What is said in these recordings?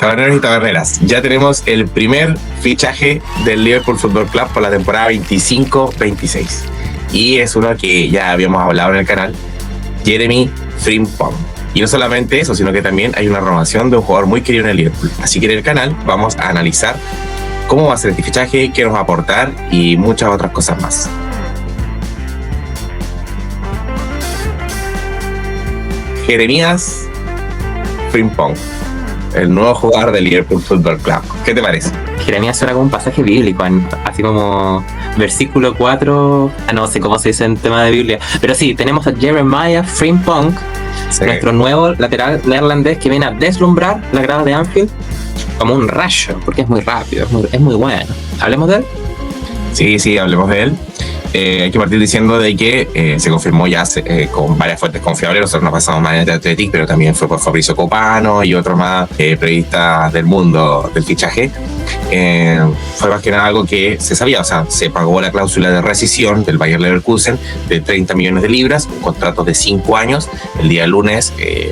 Taberneros y taberneras, ya tenemos el primer fichaje del Liverpool Football Club por la temporada 25-26. Y es uno que ya habíamos hablado en el canal, Jeremy Frimpong. Y no solamente eso, sino que también hay una renovación de un jugador muy querido en el Liverpool. Así que en el canal vamos a analizar cómo va a ser este fichaje, qué nos va a aportar y muchas otras cosas más. Jeremías Frimpong, el nuevo jugador del Liverpool Football Club. ¿Qué te parece? Jeremías suena como un pasaje bíblico, así como versículo 4, no sé cómo se dice en tema de Biblia, pero sí, tenemos a Jeremiah Frimpong, sí, nuestro nuevo lateral neerlandés que viene a deslumbrar la grada de Anfield como un rayo, porque es muy rápido, es muy bueno. ¿Hablemos de él? Sí, hablemos de él. Hay que partir diciendo de que se confirmó ya con varias fuentes confiables. Nosotros nos pasamos más en el Athletic, pero también fue por Fabrizio Copano y otros más periodistas del mundo del fichaje. Fue más que nada algo que se sabía, o sea, se pagó la cláusula de rescisión del Bayer Leverkusen de 30 millones de libras, un contrato de 5 años. El día lunes, el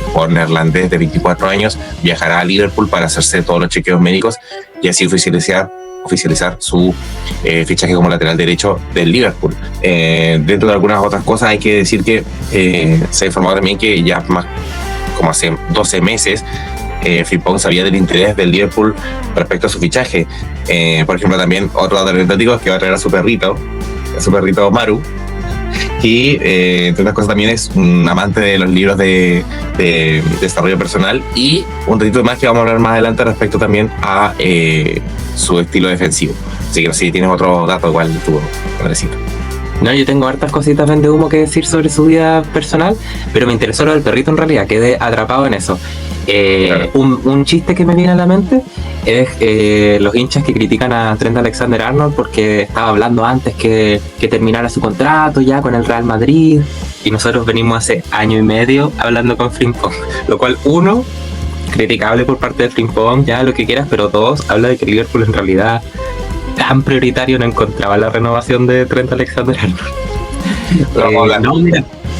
jugador neerlandés de 24 años viajará a Liverpool para hacerse todos los chequeos médicos y así oficializar su fichaje como lateral derecho del Liverpool. Dentro de algunas otras cosas hay que decir que se ha informado también que ya más como hace 12 meses Frimpong sabía del interés del Liverpool respecto a su fichaje. Por ejemplo, también otro dato anecdótico es que va a traer a su perrito Maru, y entre otras cosas también es un amante de los libros de desarrollo personal, y un ratito más que vamos a hablar más adelante respecto también a su estilo defensivo. Así que si tienes otro dato igual tú, Andresito. No, yo tengo hartas cositas de humo que decir sobre su vida personal, pero me interesó lo del perrito en realidad, quedé atrapado en eso. Claro. Un chiste que me viene a la mente es los hinchas que critican a Trent Alexander-Arnold porque estaba hablando antes que terminara su contrato ya con el Real Madrid, y nosotros venimos hace año y medio hablando con Frimpong, lo cual uno, criticable por parte de Frimpong, ya lo que quieras, pero dos, habla de que Liverpool en realidad tan prioritario no encontraba la renovación de Trent Alexander-Arnold.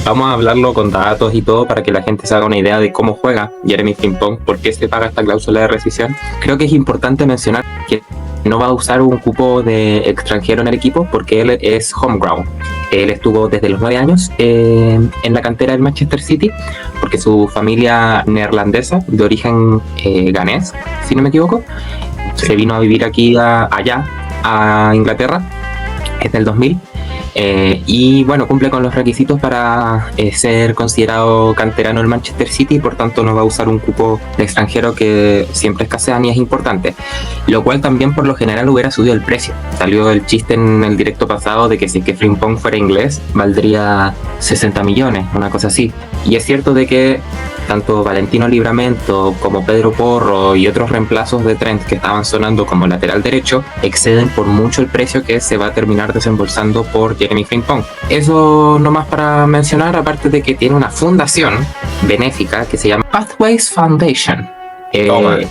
Vamos a hablarlo con datos y todo para que la gente se haga una idea de cómo juega Jeremy Frimpong, por qué se paga esta cláusula de rescisión. Creo que es importante mencionar que no va a usar un cupo de extranjero en el equipo porque él es homegrown. Él estuvo desde los 9 años en la cantera del Manchester City, porque su familia neerlandesa, de origen ganés, si no me equivoco, sí, se vino a vivir allá a Inglaterra desde el 2000. Y bueno, cumple con los requisitos para ser considerado canterano del Manchester City, y por tanto no va a usar un cupo de extranjero que siempre escasean y es importante, lo cual también por lo general hubiera subido el precio. Salió el chiste en el directo pasado de que si es que Frimpong fuera inglés valdría 60 millones, una cosa así, y es cierto de que tanto Valentino Livramento como Pedro Porro y otros reemplazos de Trent que estaban sonando como lateral derecho exceden por mucho el precio que se va a terminar desembolsando por Jeremy Frimpong. Eso nomás para mencionar, aparte de que tiene una fundación benéfica que se llama Pathways Foundation.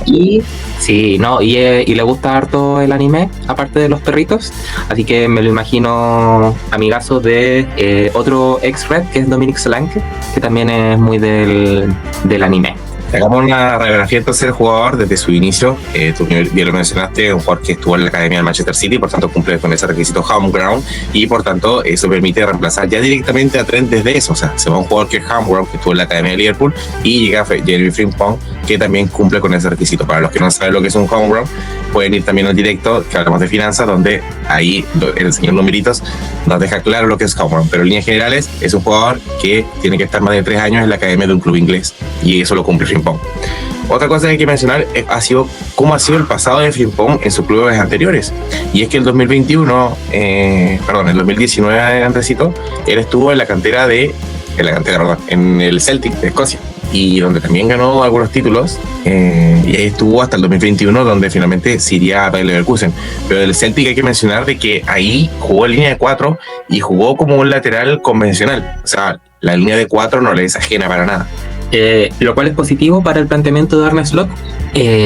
Y le gusta harto el anime, aparte de los perritos, así que me lo imagino amigazo de otro ex-Red que es Dominic Solanke, que también es muy del anime. Hagamos una radiografía entonces del jugador desde su inicio. Tú bien lo mencionaste, un jugador que estuvo en la academia del Manchester City, por tanto cumple con ese requisito homegrown, y por tanto eso permite reemplazar ya directamente a Trent desde eso. O sea, se va un jugador que es homegrown, que estuvo en la academia de Liverpool, y llega Jeremy Frimpong, que también cumple con ese requisito. Para los que no saben lo que es un homegrown, pueden ir también al directo que hablamos de finanzas, donde ahí el señor Numeritos nos deja claro lo que es homegrown, pero en líneas generales es un jugador que tiene que estar más de 3 años en la academia de un club inglés, y eso lo cumple Frimpong. Otra cosa que hay que mencionar ha sido cómo ha sido el pasado de Frimpong en sus clubes anteriores, y es que el 2019, Andresito, él estuvo en el Celtic de Escocia, y donde también ganó algunos títulos, y ahí estuvo hasta el 2021, donde finalmente se iría a Bayer Leverkusen. Pero del Celtic hay que mencionar de que ahí jugó en línea de 4 y jugó como un lateral convencional, o sea, la línea de 4 no le es ajena para nada. Lo cual es positivo para el planteamiento de Arne Slot.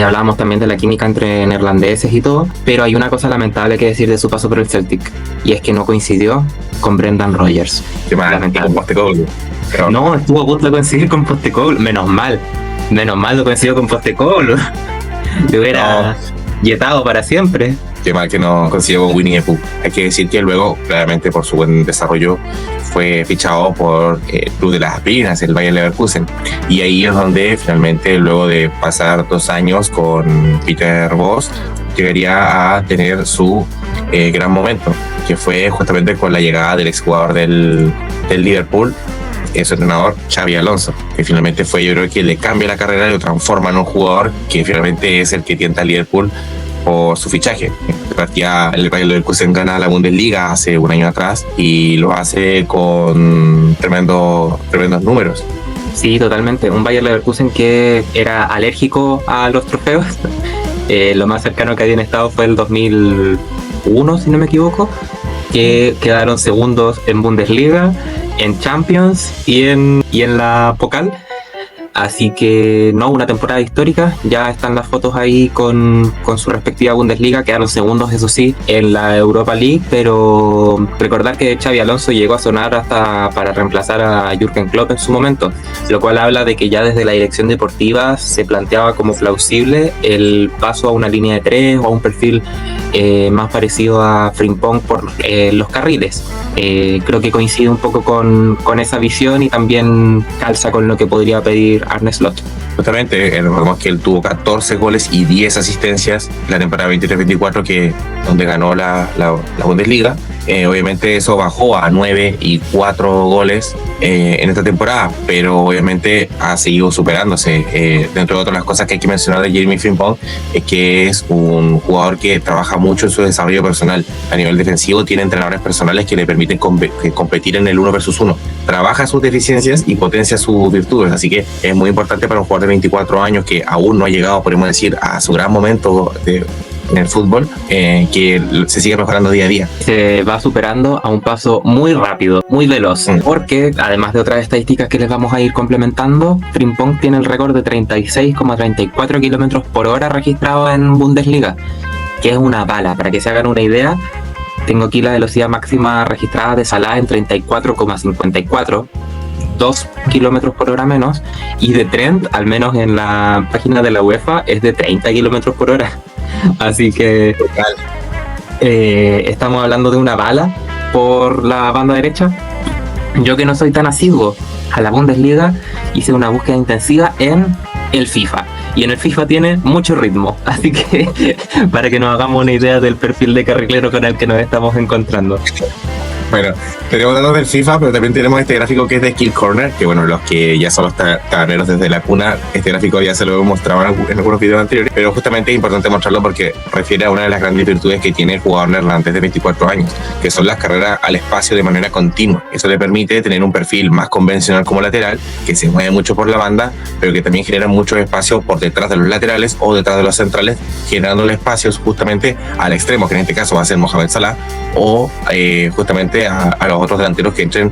Hablábamos también de la química entre neerlandeses y todo, pero hay una cosa lamentable que decir de su paso por el Celtic, y es que no coincidió con Brendan Rodgers. Qué mal, No, estuvo a punto de coincidir con Postecoglou, menos mal. Menos mal no coincidió con Postecoglou. Le hubiera yetado para siempre. Qué mal que no consiguió con Winnie the Pooh. Hay que decir que luego, claramente por su buen desarrollo, fue fichado por el Club de las Aspirinas, el Bayer Leverkusen. Y ahí es donde finalmente, luego de pasar 2 años con Peter Bosz, llegaría a tener su gran momento, que fue justamente con la llegada del exjugador del Liverpool, su entrenador Xabi Alonso, que finalmente fue, yo creo que le cambia la carrera y lo transforma en un jugador que finalmente es el que tienta al Liverpool por su fichaje. Partía el Bayer Leverkusen, gana la Bundesliga hace un año atrás y lo hace con tremendos números. Sí, totalmente. Un Bayer Leverkusen que era alérgico a los trofeos. Lo más cercano que habían estado fue el 2001, si no me equivoco, que quedaron segundos en Bundesliga, en Champions y en la Pokal. Así que no, una temporada histórica. Ya están las fotos ahí con su respectiva Bundesliga. Quedaron segundos, eso sí, en la Europa League, pero recordar que Xabi Alonso llegó a sonar hasta para reemplazar a Jürgen Klopp en su momento, lo cual habla de que ya desde la dirección deportiva se planteaba como plausible el paso a una línea de 3 o a un perfil más parecido a Frimpong por los carriles. Creo que coincide un poco con esa visión y también calza con lo que podría pedir Arne Slot. Justamente, recordemos que él tuvo 14 goles y 10 asistencias en la temporada 23-24, donde ganó la Bundesliga. Obviamente eso bajó a 9 y 4 goles en esta temporada, pero obviamente ha seguido superándose. Dentro de otras las cosas que hay que mencionar de Jeremy Frimpong es que es un jugador que trabaja mucho en su desarrollo personal. A nivel defensivo tiene entrenadores personales que le permiten competir en el 1 versus 1. Trabaja sus deficiencias y potencia sus virtudes, así que es muy importante para un jugador de 24 años que aún no ha llegado, podemos decir, a su gran momento en el fútbol, que se sigue mejorando día a día. Se va superando a un paso muy rápido, muy veloz, porque además de otras estadísticas que les vamos a ir complementando, Frimpong tiene el récord de 36,34 kilómetros por hora registrado en Bundesliga, que es una bala. Para que se hagan una idea, tengo aquí la velocidad máxima registrada de Salah en 34,54, 2 kilómetros por hora menos, y de Trent, al menos en la página de la UEFA, es de 30 kilómetros por hora. Así que estamos hablando de una bala por la banda derecha. Yo, que no soy tan asiduo a la Bundesliga, hice una búsqueda intensiva en el FIFA, y en el FIFA tiene mucho ritmo, así que para que nos hagamos una idea del perfil de carrilero con el que nos estamos encontrando. Bueno, tenemos datos del FIFA, pero también tenemos este gráfico que es de Skill Corner, que bueno, los que ya son los taberneros desde la cuna, este gráfico ya se lo hemos mostrado en algunos videos anteriores, pero justamente es importante mostrarlo porque refiere a una de las grandes virtudes que tiene el jugador neerlandés de 24 años, que son las carreras al espacio de manera continua. Eso le permite tener un perfil más convencional como lateral, que se mueve mucho por la banda, pero que también genera muchos espacios por detrás de los laterales o detrás de los centrales, generándole espacios justamente al extremo, que en este caso va a ser Mohamed Salah, o justamente a los otros delanteros que entren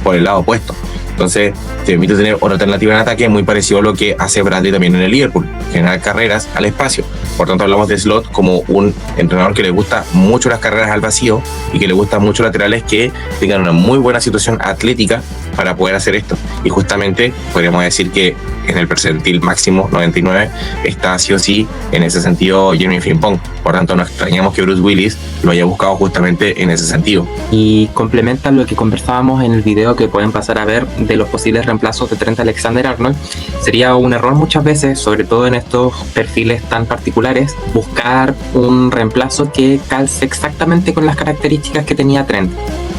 por el lado opuesto. Entonces te permite tener una alternativa en ataque muy parecido a lo que hace Bradley también en el Liverpool, generar carreras al espacio. Por tanto, hablamos de Slot como un entrenador que le gusta mucho las carreras al vacío y que le gustan mucho laterales que tengan una muy buena situación atlética para poder hacer esto. Y justamente podríamos decir que en el percentil máximo 99 está sí o sí en ese sentido Jeremy Frimpong. Por tanto, no extrañamos que Bruce Willis lo haya buscado justamente en ese sentido. Y complementa lo que conversábamos en el video que pueden pasar a ver de los posibles reemplazos de Trent Alexander-Arnold. Sería un error muchas veces, sobre todo en estos perfiles tan particulares, buscar un reemplazo que calce exactamente con las características que tenía Trent,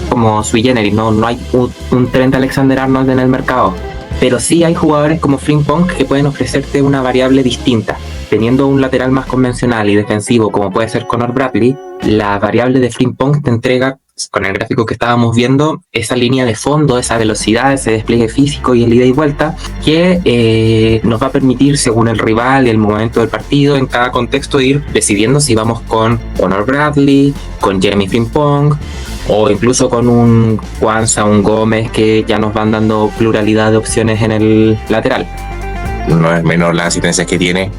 como sui generis. No hay un Trent Alexander-Arnold en el mercado, pero sí hay jugadores como Frimpong que pueden ofrecerte una variable distinta. Teniendo un lateral más convencional y defensivo como puede ser Conor Bradley, la variable de Frimpong te entrega, con el gráfico que estábamos viendo, esa línea de fondo, esa velocidad, ese despliegue físico y el ida y vuelta que nos va a permitir, según el rival y el momento del partido, en cada contexto ir decidiendo si vamos con Conor Bradley, con Jeremy Frimpong o incluso con un Quansah, un Gómez, que ya nos van dando pluralidad de opciones en el lateral. No es menor las asistencias que tiene,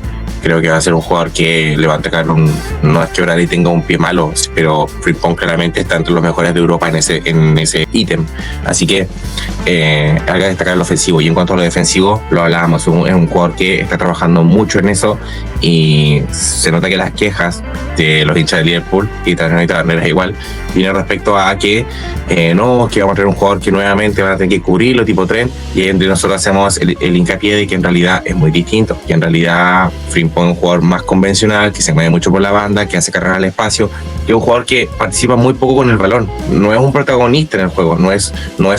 Creo que va a ser un jugador que le va a atacar no es que Bradley tenga un pie malo, pero Frimpong claramente está entre los mejores de Europa en ese ítem. Así que hay que destacar lo ofensivo. Y en cuanto a lo defensivo, lo hablábamos, es un jugador que está trabajando mucho en eso y se nota que las quejas de los hinchas de Liverpool y también Taberneras igual vienen respecto a que no, que vamos a tener un jugador que nuevamente van a tener que cubrirlo tipo tren, y entre nosotros hacemos el hincapié de que en realidad es muy distinto, que en realidad Frimpong es un jugador más convencional, que se mueve mucho por la banda, que hace carrera al espacio, que es un jugador que participa muy poco con el balón, no es un protagonista en el juego, no es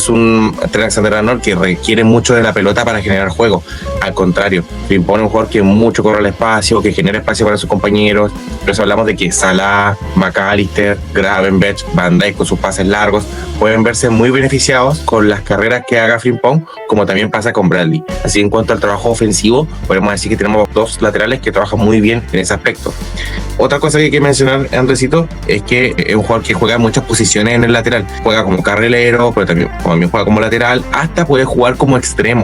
un Trent Alexander-Arnold que requiere mucho de la pelota para generar juego, al contrario, Frimpong es un jugador que mucho corre al espacio, que genera espacio para sus compañeros. Por eso hablamos de que Salah, McAllister, Gravenberch, Van Dijk con sus pases largos pueden verse muy beneficiados con las carreras que haga Frimpong, como también pasa con Bradley. Así, en cuanto al trabajo ofensivo, podemos decir que tenemos dos laterales que trabajan muy bien en ese aspecto. Otra cosa que hay que mencionar, Andresito, es que es un jugador que juega en muchas posiciones en el lateral. Juega como carrilero, pero también juega como lateral, hasta puede jugar como extremo.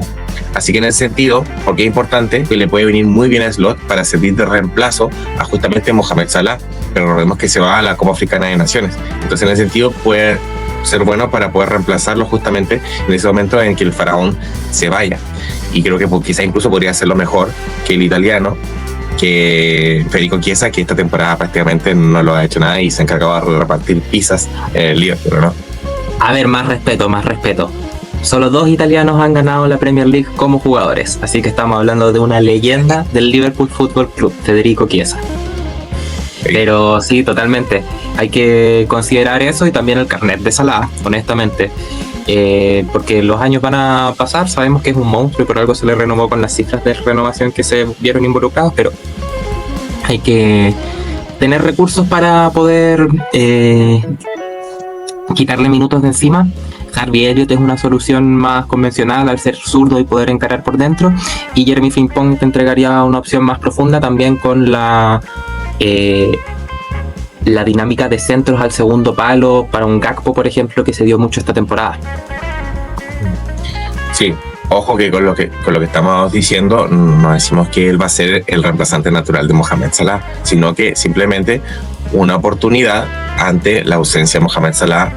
Así que en ese sentido, porque es importante, que le puede venir muy bien a Slot para servir de reemplazo a justamente Mohamed Salah, pero recordemos que se va a la Copa Africana de Naciones. Entonces, en ese sentido, puede ser bueno para poder reemplazarlo justamente en ese momento en que el faraón se vaya. Y creo que quizá incluso podría hacerlo mejor que el italiano, que Federico Chiesa, que esta temporada prácticamente no lo ha hecho nada y se ha encargado de repartir pizzas en el Liverpool, ¿no? A ver, más respeto. Solo 2 italianos han ganado la Premier League como jugadores, así que estamos hablando de una leyenda del Liverpool Football Club, Federico Chiesa. Sí. Pero sí, totalmente. Hay que considerar eso y también el carnet de Salah, honestamente. Porque los años van a pasar, sabemos que es un monstruo y por algo se le renovó con las cifras de renovación que se vieron involucrados, pero hay que tener recursos para poder quitarle minutos de encima. Harvey Elliott es una solución más convencional al ser zurdo y poder encarar por dentro, y Jeremy Frimpong te entregaría una opción más profunda también con la dinámica de centros al segundo palo para un Gakpo, por ejemplo, que se dio mucho esta temporada. Sí, ojo que con lo que estamos diciendo no decimos que él va a ser el reemplazante natural de Mohamed Salah, sino que simplemente una oportunidad ante la ausencia de Mohamed Salah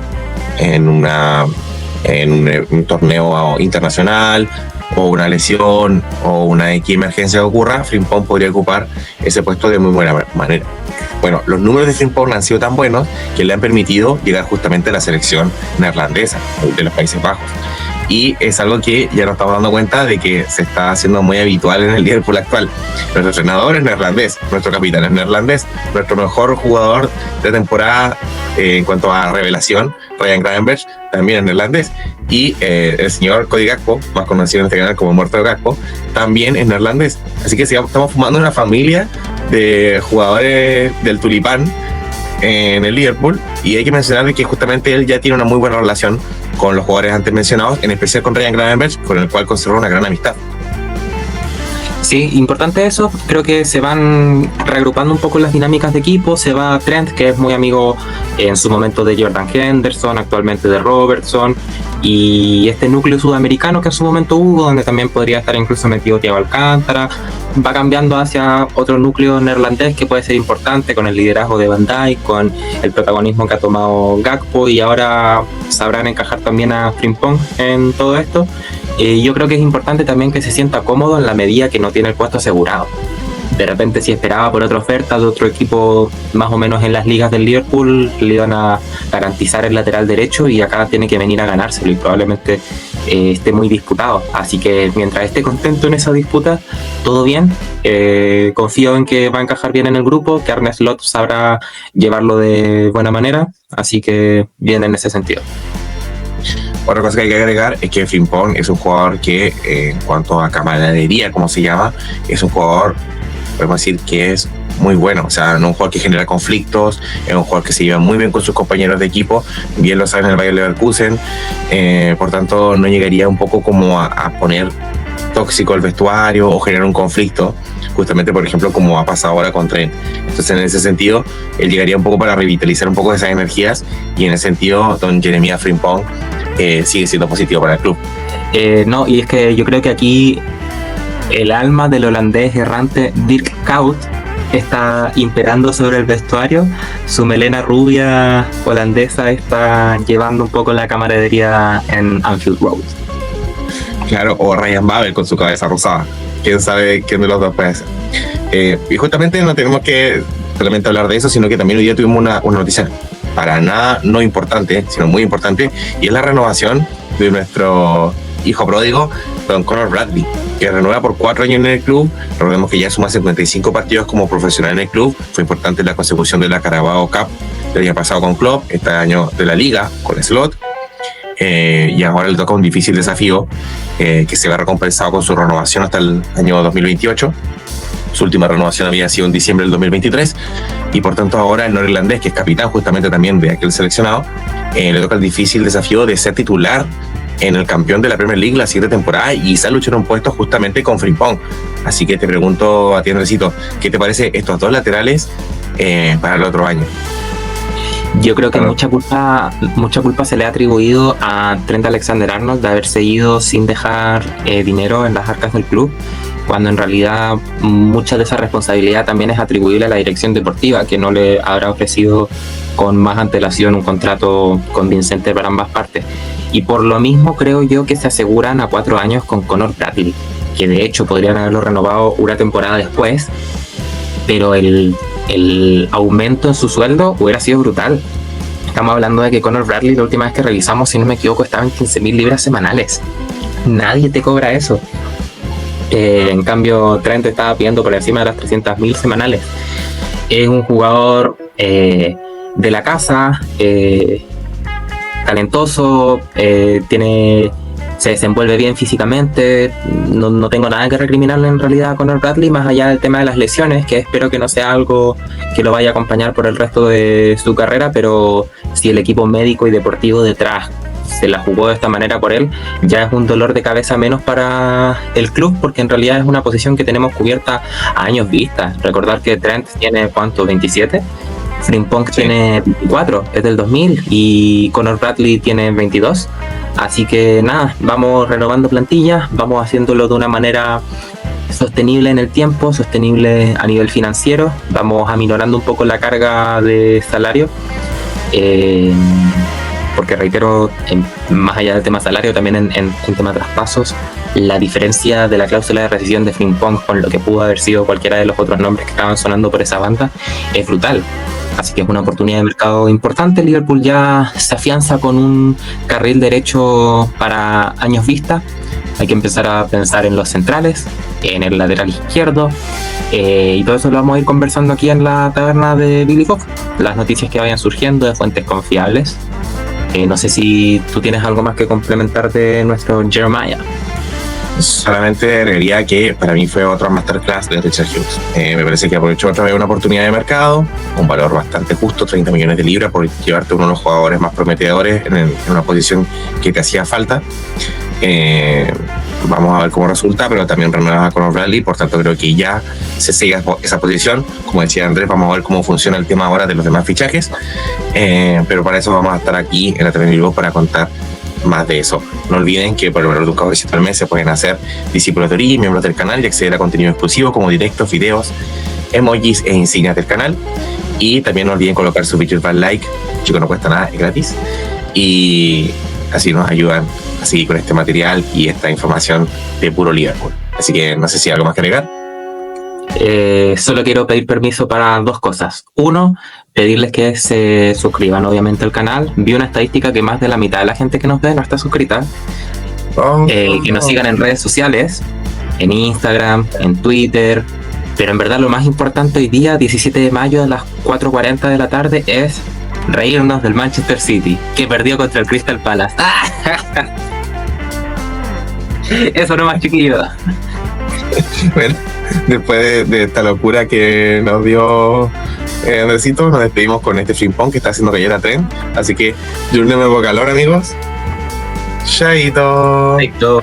en un torneo internacional, o una lesión o una X emergencia que ocurra. Frimpong podría ocupar ese puesto de muy buena manera. Bueno, los números de Frimpong han sido tan buenos que le han permitido llegar justamente a la selección neerlandesa de los Países Bajos. Y es algo que ya nos estamos dando cuenta de que se está haciendo muy habitual en el Liverpool actual. Nuestro entrenador es neerlandés, nuestro capitán es neerlandés, nuestro mejor jugador de temporada en cuanto a revelación, Ryan Gravenberch, también es neerlandés. Y el señor Cody Gakpo, más conocido en este canal como Muerto de Gakpo, también es neerlandés. Así que estamos formando una familia de jugadores del tulipán en el Liverpool, y hay que mencionar que justamente él ya tiene una muy buena relación con los jugadores antes mencionados, en especial con Ryan Gravenberch, con el cual conservó una gran amistad. Sí, importante eso. Creo que se van reagrupando un poco las dinámicas de equipo. Se va Trent, que es muy amigo en su momento de Jordan Henderson, actualmente de Robertson, y este núcleo sudamericano que en su momento hubo, donde también podría estar incluso metido Thiago Alcántara, va cambiando hacia otro núcleo neerlandés que puede ser importante, con el liderazgo de Van Dijk, con el protagonismo que ha tomado Gakpo, y ahora sabrán encajar también a Frimpong en todo esto. Yo creo que es importante también que se sienta cómodo en la medida que no tiene el puesto asegurado. De repente, si esperaba por otra oferta de otro equipo más o menos en las ligas del Liverpool, le iban a garantizar el lateral derecho, y acá tiene que venir a ganárselo y probablemente esté muy disputado. Así que mientras esté contento en esa disputa, todo bien. Confío en que va a encajar bien en el grupo, que Arne Slot sabrá llevarlo de buena manera, así que bien en ese sentido. Otra cosa que hay que agregar es que Frimpong es un jugador que, en cuanto a camaradería, como se llama, es un jugador, podemos decir que es muy bueno. O sea, no es un jugador que genera conflictos, es un jugador que se lleva muy bien con sus compañeros de equipo, bien lo saben en el Bayer Leverkusen, por tanto no llegaría un poco como a poner tóxico el vestuario o generar un conflicto, justamente por ejemplo como ha pasado ahora con Trent. Entonces, en ese sentido, él llegaría un poco para revitalizar un poco esas energías, y en ese sentido don Jeremy Frimpong sigue siendo positivo para el club. No, y es que yo creo que aquí el alma del holandés errante Dirk Kuyt está imperando sobre el vestuario. Su melena rubia holandesa está llevando un poco la camaradería en Anfield Road. Claro, o Ryan Babel con su cabeza rosada. Quién sabe quién de los dos puede ser. Y justamente no tenemos que solamente hablar de eso, sino que también hoy día tuvimos una noticia para nada no importante, sino muy importante, y es la renovación de nuestro hijo pródigo, don Conor Bradley, que renueva por 4 años en el club. Recordemos que ya suma 55 partidos como profesional en el club. Fue importante la consecución de la Carabao Cup del año pasado con Klopp, este año de la Liga con Slot, y ahora le toca un difícil desafío que se va recompensado con su renovación hasta el año 2028. Su última renovación había sido en diciembre del 2023, y por tanto ahora el norirlandés, que es capitán justamente también de aquel seleccionado, le toca el difícil desafío de ser titular en el campeón de la Premier League la siguiente temporada y quizás luchar un puesto justamente con Frimpong. Así que te pregunto a ti, Andresito, ¿qué te parece estos dos laterales para el otro año? Yo creo que mucha culpa se le ha atribuido a Trent Alexander-Arnold de haberse ido sin dejar dinero en las arcas del club, cuando en realidad mucha de esa responsabilidad también es atribuible a la dirección deportiva, que no le habrá ofrecido con más antelación un contrato convincente para ambas partes. Y por lo mismo creo yo que se aseguran a 4 años con Conor Bradley, que de hecho podrían haberlo renovado una temporada después, pero el aumento en su sueldo hubiera sido brutal. Estamos hablando de que Conor Bradley, la última vez que revisamos, si no me equivoco, estaba en 15.000 libras semanales. Nadie te cobra eso. En cambio, Trent estaba pidiendo por encima de las 300.000 semanales. Es un jugador de la casa, talentoso, se desenvuelve bien físicamente. No tengo nada que recriminarle en realidad a Conor Bradley, más allá del tema de las lesiones, que espero que no sea algo que lo vaya a acompañar por el resto de su carrera, pero si el equipo médico y deportivo detrás se la jugó de esta manera por él, ya es un dolor de cabeza menos para el club, porque en realidad es una posición que tenemos cubierta a años vista. Recordar que Trent tiene, ¿cuánto? 27. Frimpong tiene 24, es del 2000, y Conor Bradley tiene 22. Así que nada, vamos renovando plantillas, vamos haciéndolo de una manera sostenible en el tiempo, sostenible a nivel financiero, vamos aminorando un poco la carga de salario, porque reitero, más allá del tema salario, también en tema traspasos, la diferencia de la cláusula de rescisión de Frimpong con lo que pudo haber sido cualquiera de los otros nombres que estaban sonando por esa banda es brutal. Así que es una oportunidad de mercado importante. Liverpool ya se afianza con un carril derecho para años vista. Hay que empezar a pensar en los centrales, en el lateral izquierdo, y todo eso lo vamos a ir conversando aquí en la taberna de Billy Fox. Las noticias que vayan surgiendo de fuentes confiables. No sé si tú tienes algo más que complementar de nuestro Jeremiah. Solamente agregaría que para mí fue otra masterclass de Richard Hughes. Me parece que aprovechó otra vez una oportunidad de mercado, un valor bastante justo, 30 millones de libras, por llevarte uno de los jugadores más prometedores en una posición que te hacía falta. Vamos a ver cómo resulta, pero también renueva con Conor Bradley, por tanto creo que ya se sigue esa posición. Como decía Andrés, vamos a ver cómo funciona el tema ahora de los demás fichajes, pero para eso vamos a estar aquí en la Taberna para contar más de eso. No olviden que por el valor de un cabecito al mes se pueden hacer discípulos de Origi, miembros del canal, y acceder a contenido exclusivo como directos, videos, emojis e insignias del canal. Y también no olviden colocar su virtual like, chico, no cuesta nada, es gratis, y así nos ayudan a seguir con este material y esta información de puro Liverpool. Así que no sé si hay algo más que agregar. Solo quiero pedir permiso para 2 cosas. 1, pedirles que se suscriban obviamente al canal. Vi una estadística que más de la mitad de la gente que nos ve no está suscrita. Que nos sigan en redes sociales, en Instagram, en Twitter. Pero en verdad lo más importante hoy día, 17 de mayo a las 4:40 de la tarde, es reírnos del Manchester City, que perdió contra el Crystal Palace. Eso nomás, chiquillo. Bueno, después de esta locura que nos dio Andresito, nos despedimos con este Frimpong que está haciendo callar a Trent. Así que yo no me hago calor, amigos. Chaito. Chaito.